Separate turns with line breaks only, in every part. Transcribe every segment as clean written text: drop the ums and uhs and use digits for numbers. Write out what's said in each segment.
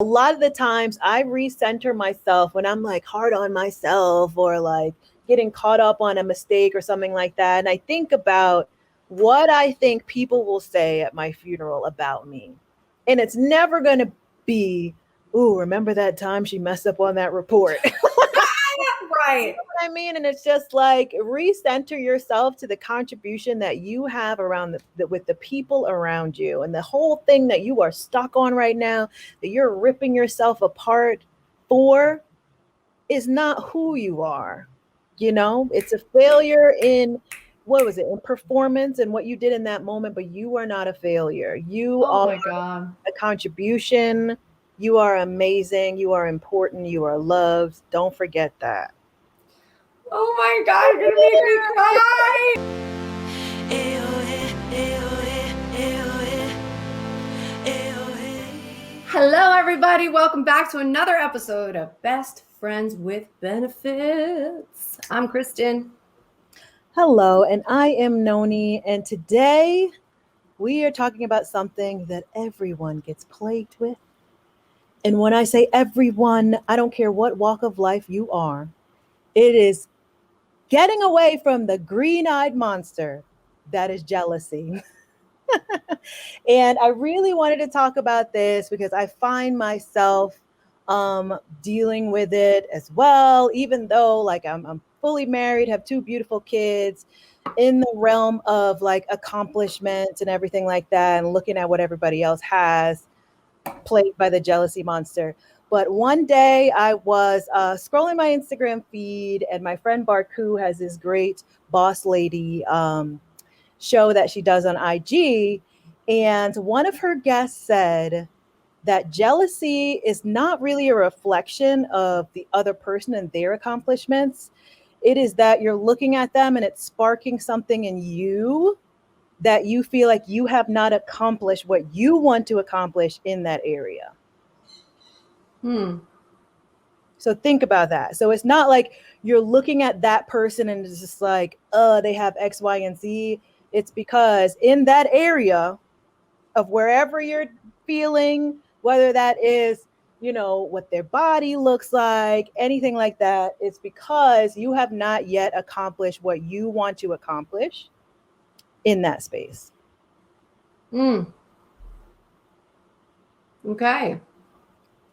A lot of the times I recenter myself when I'm like hard on myself or like getting caught up on a mistake or something like that. And I think about what I think people will say at my funeral about me. And it's never going to be, ooh, remember that time she messed up on that report?
Right.
I mean, and it's just like recenter yourself to the contribution that you have around with the people around you, and the whole thing that you are stuck on right now, that you're ripping yourself apart for, is not who you are. You know, it's a failure in, what was it, in performance and what you did in that moment, but you are not a failure. You
Oh
are
my God.
a contribution. You are amazing. You are important. You are loved. Don't forget that.
Oh my God, you're gonna make me cry. Hello, everybody. Welcome back to another episode of Best Friends with Benefits. I'm Kristen.
Hello, and I am Noni, and today we are talking about something that everyone gets plagued with. And when I say everyone, I don't care what walk of life you are, it is getting away from the green eyed monster that is jealousy. And I really wanted to talk about this because I find myself dealing with it as well, even though like I'm fully married, have two beautiful kids, in the realm of like accomplishments and everything like that, and looking at what everybody else has, plagued by the jealousy monster. But one day I was scrolling my Instagram feed, and my friend Barku has this great boss lady show that she does on IG. And one of her guests said that jealousy is not really a reflection of the other person and their accomplishments. It is that you're looking at them and it's sparking something in you that you feel like you have not accomplished what you want to accomplish in that area. So think about that. So it's not like you're looking at that person and it's just like, they have X, Y, and Z. It's because in that area of wherever you're feeling, whether that is, you know, what their body looks like, anything like that, it's because you have not yet accomplished what you want to accomplish in that space.
Okay.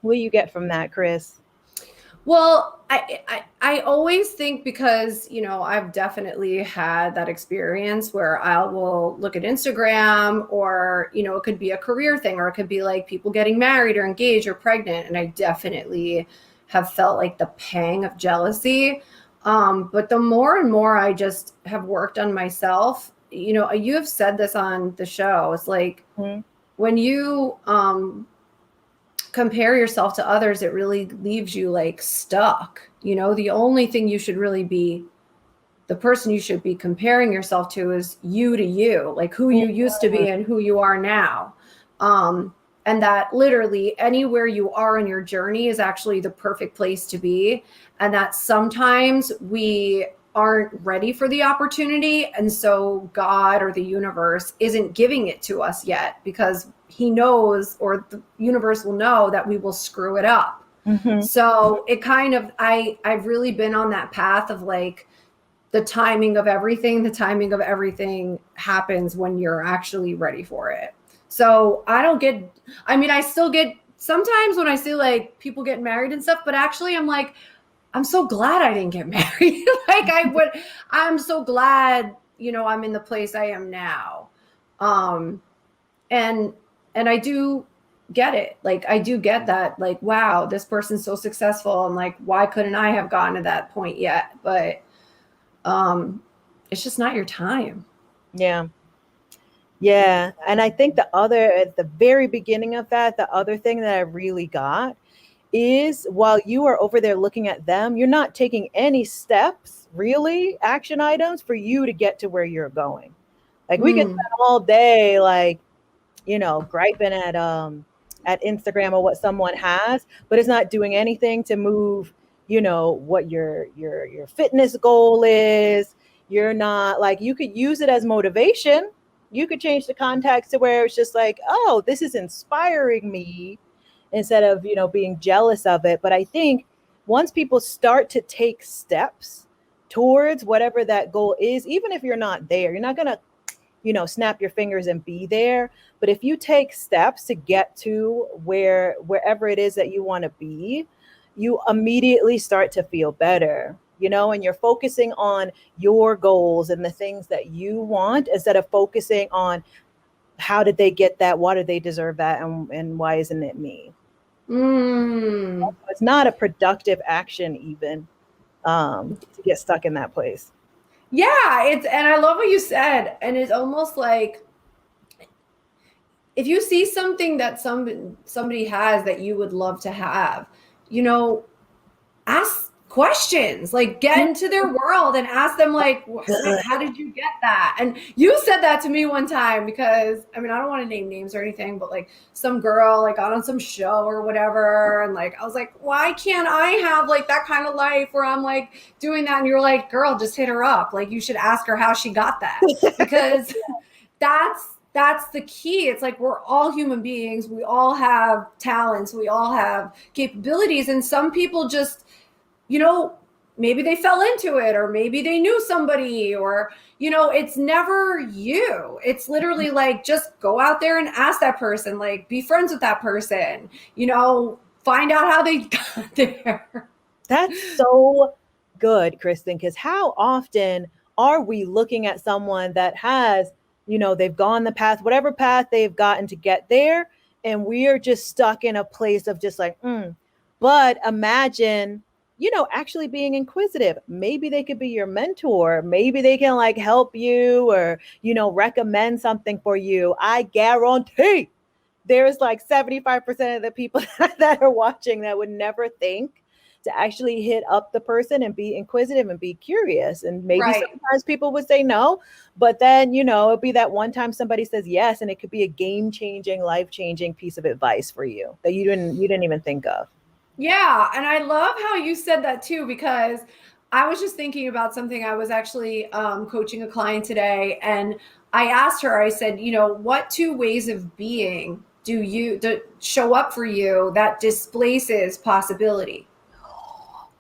What do you get from that, Chris?
Well, I always think, because, you know, I've definitely had that experience where I will look at Instagram, or, you know, it could be a career thing, or it could be like people getting married or engaged or pregnant. And I definitely have felt like the pang of jealousy. But the more and more I just have worked on myself, you know, you have said this on the show. It's like when you compare yourself to others, it really leaves you like stuck. You know, the only thing you should really be, the person you should be comparing yourself to is you to you, like who you used to be and who you are now. And that literally anywhere you are in your journey is actually the perfect place to be. And that sometimes we aren't ready for the opportunity. And so God or the universe isn't giving it to us yet, because he knows, or the universe will know, that we will screw it up. So it kind of, I've really been on that path of like, the timing of everything happens when you're actually ready for it. So I still get sometimes when I see like people getting married and stuff, but actually I'm like, I'm so glad I didn't get married. I'm so glad, you know, I'm in the place I am now. And I do get it. Like, I do get that, like, wow, this person's so successful, and like, why couldn't I have gotten to that point yet? But it's just not your time.
Yeah. Yeah. And I think at the very beginning of that, the other thing that I really got is, while you are over there looking at them, you're not taking any steps, really, action items for you to get to where you're going. Like we could spend all day, like, you know, griping at Instagram or what someone has, but it's not doing anything to move, you know, what your fitness goal is. You're not like, you could use it as motivation. You could change the context to where it's just like, oh, this is inspiring me instead of, being jealous of it. But I think once people start to take steps towards whatever that goal is, even if you're not there, you're not going to, snap your fingers and be there. But if you take steps to get to wherever it is that you want to be, you immediately start to feel better, and you're focusing on your goals and the things that you want instead of focusing on how did they get that? Why do they deserve that? And why isn't it me? It's not a productive action even to get stuck in that place.
Yeah, and I love what you said. And it's almost like if you see something that somebody has that you would love to have, ask questions, like get into their world and ask them like, how did you get that? And you said that to me one time because I don't want to name names or anything, but like some girl like got on some show or whatever, and like I was like, why can't I have like that kind of life where I'm like doing that? And you're like, girl, just hit her up, like you should ask her how she got that. Because that's the key. It's like we're all human beings, we all have talents, we all have capabilities, and some people just maybe they fell into it, or maybe they knew somebody, or it's never you. It's literally like just go out there and ask that person, like be friends with that person, find out how they got there.
That's so good, Kristen, because how often are we looking at someone that has, they've gone the path, whatever path they've gotten to get there, and we are just stuck in a place of just like, but imagine actually being inquisitive. Maybe they could be your mentor. Maybe they can like help you or, recommend something for you. I guarantee there's like 75% of the people that are watching that would never think to actually hit up the person and be inquisitive and be curious. And maybe sometimes people would say no, but then, it'll be that one time somebody says yes, and it could be a game-changing, life-changing piece of advice for you that you didn't even think of.
Yeah. And I love how you said that too, because I was just thinking about something. I was actually coaching a client today, and I asked her, I said, what two ways of being do you show up for you that displaces possibility?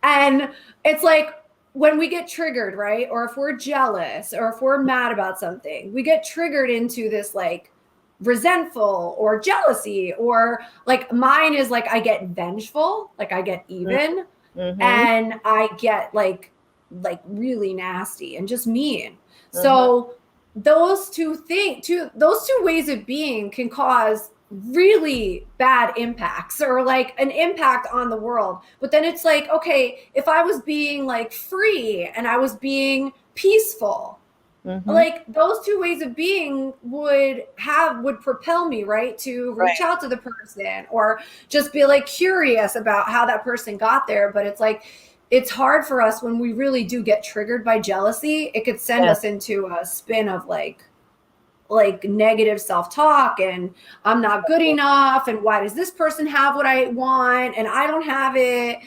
And it's like when we get triggered, right? Or if we're jealous or if we're mad about something, we get triggered into this like resentful or jealousy, or like mine is like I get vengeful, like I get even, and I get like really nasty and just mean. So those two ways of being can cause really bad impacts, or like an impact on the world. But then it's like, okay, if I was being like free and I was being peaceful, like those two ways of being would propel me, right, to reach out to the person or just be like curious about how that person got there. But it's like, it's hard for us when we really do get triggered by jealousy. It could send us into a spin of like negative self-talk, and I'm not good enough, and why does this person have what I want and I don't have it?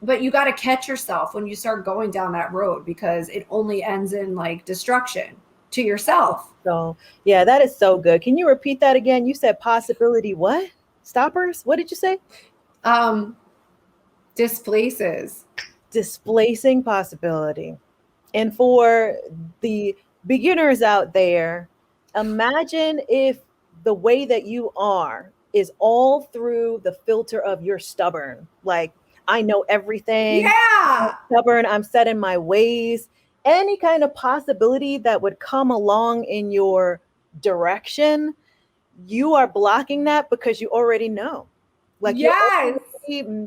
But you got to catch yourself when you start going down that road, because it only ends in like destruction to yourself.
So yeah, that is so good. Can you repeat that again? You said possibility what? Stoppers? What did you say? Displacing possibility. And for the beginners out there, imagine if the way that you are is all through the filter of you're stubborn. Like, I know everything.
Yeah.
I'm stubborn. I'm set in my ways. Any kind of possibility that would come along in your direction, you are blocking that because you already know. Like, you're already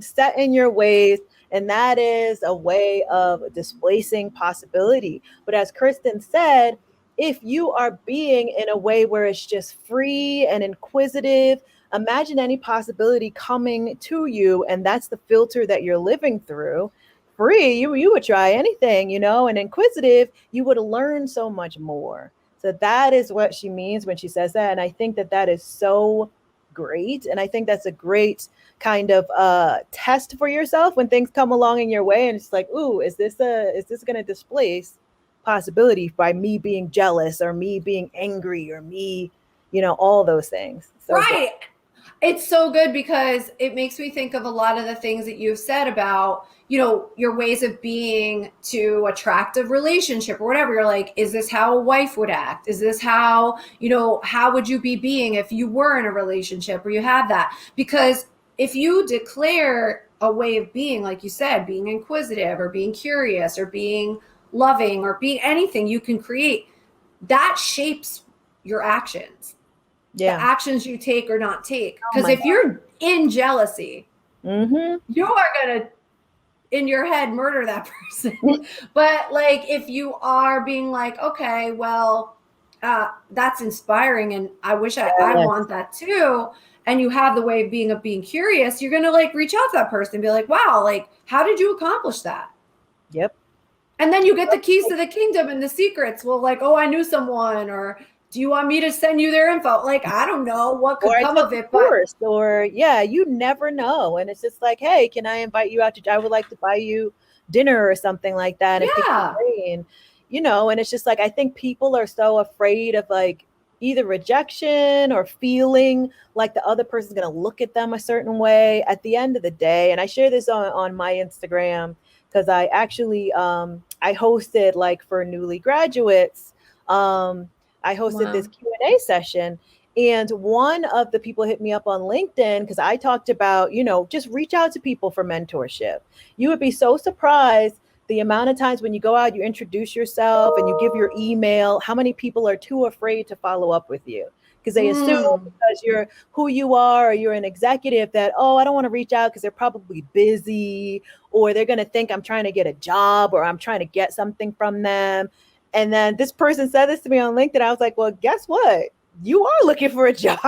set in your ways. And that is a way of displacing possibility. But as Kristen said, if you are being in a way where it's just free and inquisitive, imagine any possibility coming to you, and that's the filter that you're living through. Free, you would try anything, and inquisitive, you would learn so much more. So that is what she means when she says that. And I think that is so great. And I think that's a great kind of test for yourself when things come along in your way. And it's like, ooh, is this going to displace possibility by me being jealous or me being angry or me, all those things. So
right. It's so good because it makes me think of a lot of the things that you've said about, your ways of being to attract a relationship or whatever. You're like, is this how a wife would act? Is this how, how would you be being if you were in a relationship or you have that? Because if you declare a way of being, like you said, being inquisitive or being curious or being loving or being anything you can create, that shapes your actions, the
Yeah.
actions you take or not take.
Oh
Because
my
if you're in jealousy,
Mm-hmm.
you are going to, in your head, murder that person. But like, if you are being like, okay, well, that's inspiring and I wish I
Yes.
want that too. And you have the way of being curious, you're going to like reach out to that person and be like, wow, like, how did you accomplish that?
Yep.
And then you get the keys to the kingdom and the secrets. Well, like, oh, I knew someone, or do you want me to send you their info? Like, I don't know what could
Or I
come
took
of
the
it, but
course, or yeah, you never know. And it's just like, hey, can I invite you out I would like to buy you dinner or something like that and pick your
yeah,
brain, and it's just like, I think people are so afraid of like either rejection or feeling like the other person's going to look at them a certain way at the end of the day. And I share this on my Instagram because I actually, I hosted like for newly graduates, I hosted this
wow.
Q&A session, and one of the people hit me up on LinkedIn because I talked about, just reach out to people for mentorship. You would be so surprised the amount of times when you go out, you introduce yourself and you give your email, how many people are too afraid to follow up with you because they assume because you're who you are or you're an executive that, oh, I don't want to reach out because they're probably busy, or they're going to think I'm trying to get a job or I'm trying to get something from them. And then this person said this to me on LinkedIn. I was like, well, guess what? You are looking for a job.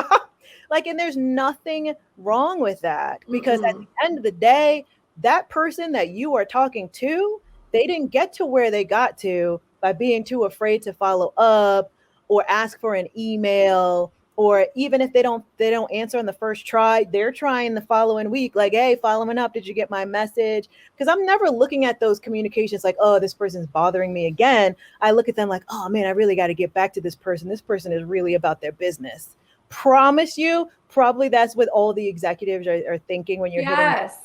Like, and there's nothing wrong with that because at the end of the day, that person that you are talking to, they didn't get to where they got to by being too afraid to follow up or ask for an email, or even if they don't answer on the first try, they're trying the following week, like, hey, following up, did you get my message? Because I'm never looking at those communications like, oh, this person's bothering me again. I look at them like, oh man, I really got to get back to this person. This person is really about their business. Promise you, probably that's what all the executives are thinking when you're hitting.
Yes.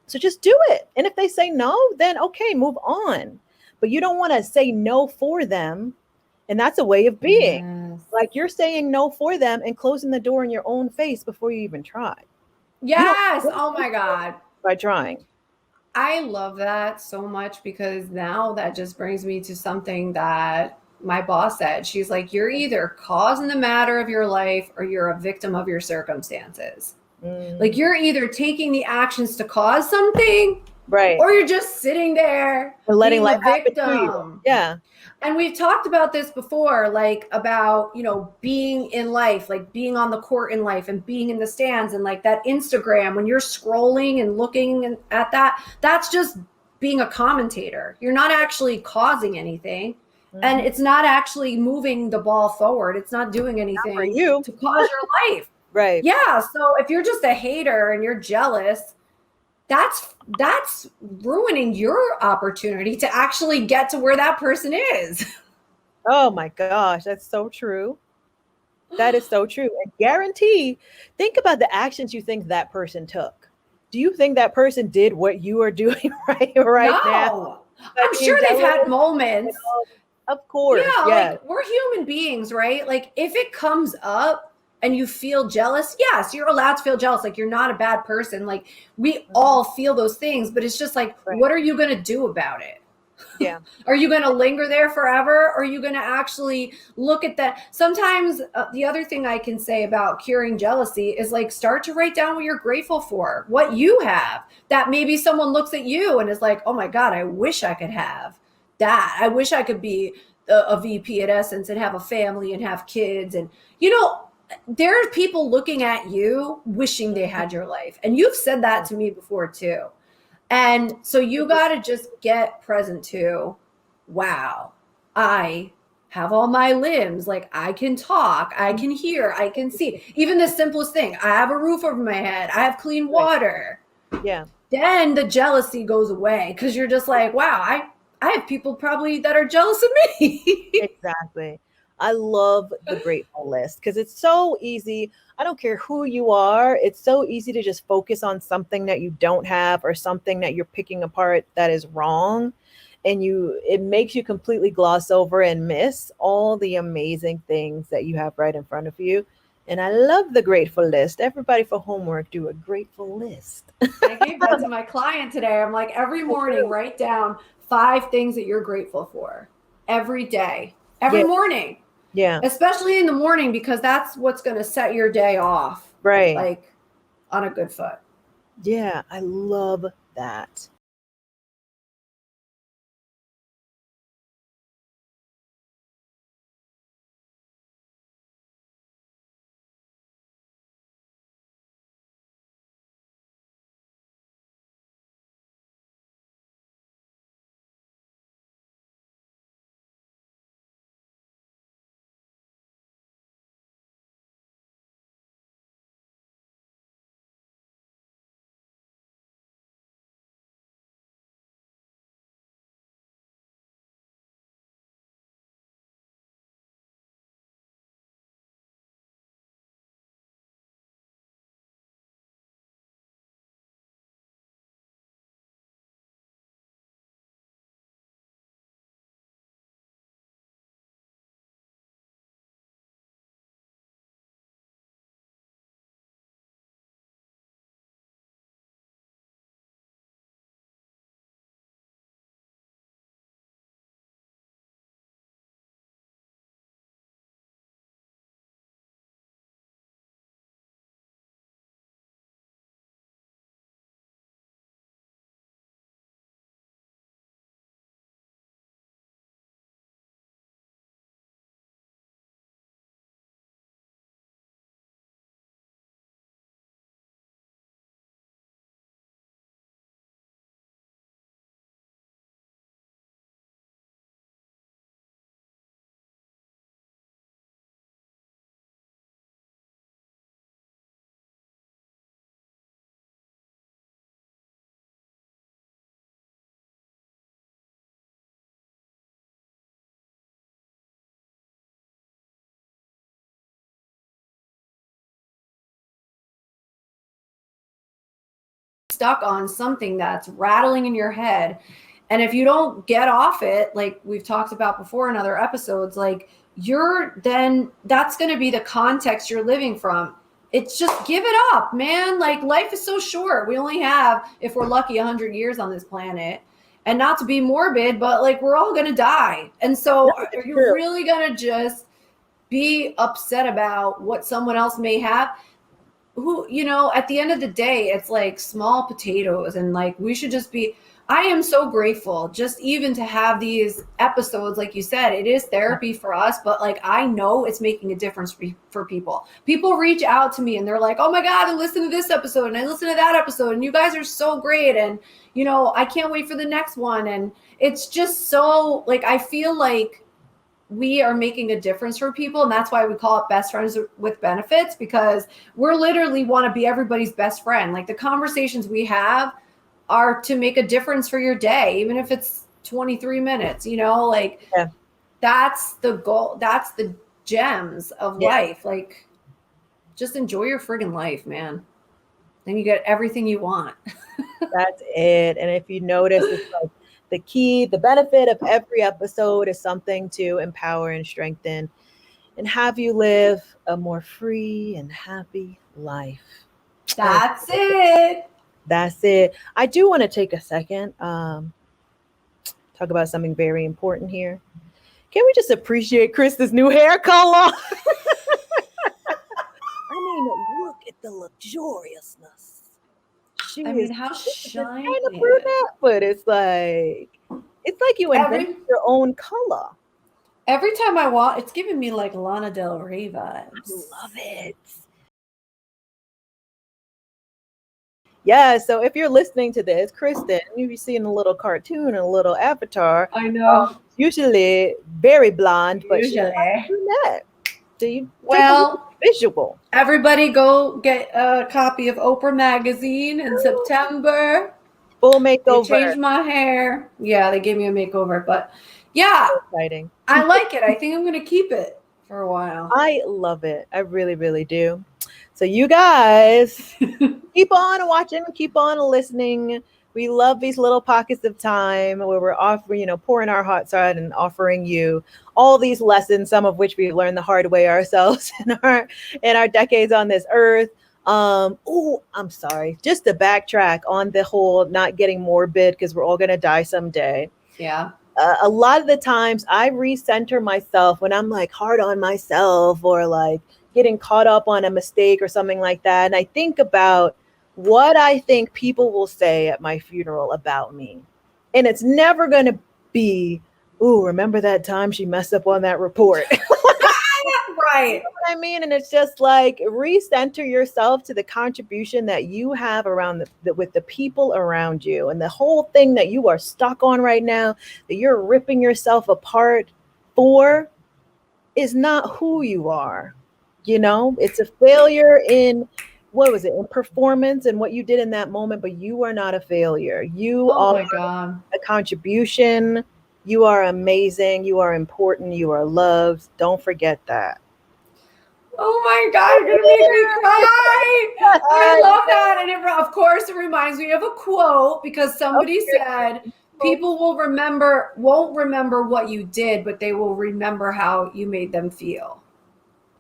So just do it. And if they say no, then okay, move on. But you don't want to say no for them. And that's a way of being.
Yes.
Like, you're saying no for them and closing the door in your own face before you even try.
Yes. Oh my God.
By trying.
I love that so much because now that just brings me to something that my boss said. She's like, you're either causing the matter of your life or you're a victim of your circumstances. Like, you're either taking the actions to cause something,
right,
or you're just sitting there
or letting
being
life
the
happen to you.
victim.
Yeah.
And we've talked about this before, like about, being in life, like being on the court in life and being in the stands, and like that Instagram, when you're scrolling and looking at that, that's just being a commentator. You're not actually causing anything. And it's not actually moving the ball forward. It's not doing anything
for you
to cause your life.
Right.
Yeah. So if you're just a hater and you're jealous, that's ruining your opportunity to actually get to where that person is.
Oh my gosh, that's so true. That is so true. And guarantee, think about the actions you think that person took. Do you think that person did what you are doing right now?
No. I'm sure they've had moments.
Of course.
Yeah,
yes.
like, we're human beings, right? Like, if it comes up and you feel jealous, yes, you're allowed to feel jealous. Like, you're not a bad person. Like, we all feel those things, but it's just like, what are you going to do about it?
Yeah.
Are you going to linger there forever? Or are you going to actually look at that? Sometimes the other thing I can say about curing jealousy is like, start to write down what you're grateful for, what you have, that maybe someone looks at you and is like, oh my God, I wish I could have that. I wish I could be a VP at Essence and have a family and have kids. And, there are people looking at you wishing they had your life. And you've said that to me before too. And so you got to just get present to, wow, I have all my limbs. Like, I can talk, I can hear, I can see. Even the simplest thing, I have a roof over my head, I have clean water.
Yeah.
Then the jealousy goes away because you're just like, wow, I have people probably that are jealous of me.
Exactly. I love the grateful list because it's so easy. I don't care who you are. It's so easy to just focus on something that you don't have or something that you're picking apart that is wrong. And it makes you completely gloss over and miss all the amazing things that you have right in front of you. And I love the grateful list. Everybody for homework, do a grateful list.
I gave that to my client today. I'm like, every morning, write down 5 things that you're grateful for every day, every
Yeah.
morning.
Yeah.
Especially in the morning, because that's what's going to set your day off.
Right.
Like on a good foot.
Yeah. I love that.
Stuck on something that's rattling in your head, and if you don't get off it, like we've talked about before in other episodes, like that's going to be the context you're living from. It's just give it up, man. Like life is so short. We only have, if we're lucky, 100 years on this planet. And not to be morbid, but like we're all going to die. And so are you really going to just be upset about what someone else may have? Who, at the end of the day, it's like small potatoes. And like we should just be, I am so grateful just even to have these episodes. Like you said, it is therapy for us, but like I know it's making a difference for people. People reach out to me and they're like, oh my God, I listened to this episode and I listened to that episode and you guys are so great, and I can't wait for the next one. And it's just so, like, I feel like we are making a difference for people. And that's why we call it Best Friends with Benefits, because we're literally want to be everybody's best friend. Like the conversations we have are to make a difference for your day, even if it's 23 minutes, that's the goal. That's the gems of life. Like just enjoy your friggin' life, man. Then you get everything you want.
That's it. And if you notice, it's like the benefit of every episode is something to empower and strengthen and have you live a more free and happy life.
That's it.
That's it. I do want to take a second, talk about something very important here. Can we just appreciate Krista's new hair color? I mean, look at the luxuriousness.
How shiny.
Kind of brunette, but it's like you invented your own color.
Every time I walk, it's giving me like Lana Del Rey vibes.
I love it. Yeah, so if you're listening to this, Kristen, you'll be seeing a little cartoon, a little avatar.
I know.
Usually very blonde, but she's
Usually.
brunette. So you
Well,
visual.
Everybody go get a copy of Oprah magazine in September.
Full makeover.
They changed my hair. Yeah, they gave me a makeover, but yeah,
exciting.
I like it. I think I'm going to keep it. for a while.
I love it. I really, really do. So you guys keep on watching, keep on listening. We love these little pockets of time where we're offering, pouring our hearts out and offering you all these lessons, some of which we learned the hard way ourselves in our decades on this earth. I'm sorry. Just to backtrack on the whole not getting morbid because we're all gonna die someday.
Yeah.
A lot of the times I recenter myself when I'm like hard on myself or like getting caught up on a mistake or something like that. And I think about what I think people will say at my funeral about me. And it's never going to be, ooh, remember that time she messed up on that report.
Right.
You know what I mean? And it's just like recenter yourself to the contribution that you have around with the people around you, and the whole thing that you are stuck on right now, that you're ripping yourself apart for, is not who you are. It's a failure in in performance and what you did in that moment, but you are not a failure. You
Oh
are
my God.
a contribution. You are amazing. You are important. You are loved. Don't forget that.
Oh my God, you're gonna make me cry. I love that. And of course, it reminds me of a quote because somebody said people won't remember what you did, but they will remember how you made them feel.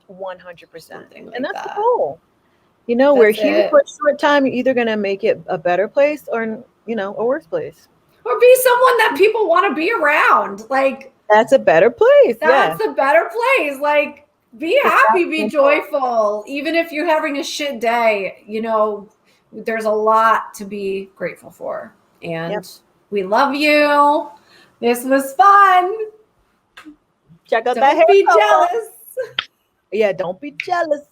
100%.
Something like
And that's the
that.
goal. We're
That's
here
it.
for a short time. You're either going to make it a better place or, a worse place.
Or be someone that people want to be around. Like,
That's a better place.
that's
Yeah.
a better place. Like, be happy, be joyful. Even if you're having a shit day, there's a lot to be grateful for. And we love you. This was fun.
Check out that hair.
Don't be jealous.
Yeah, don't be jealous.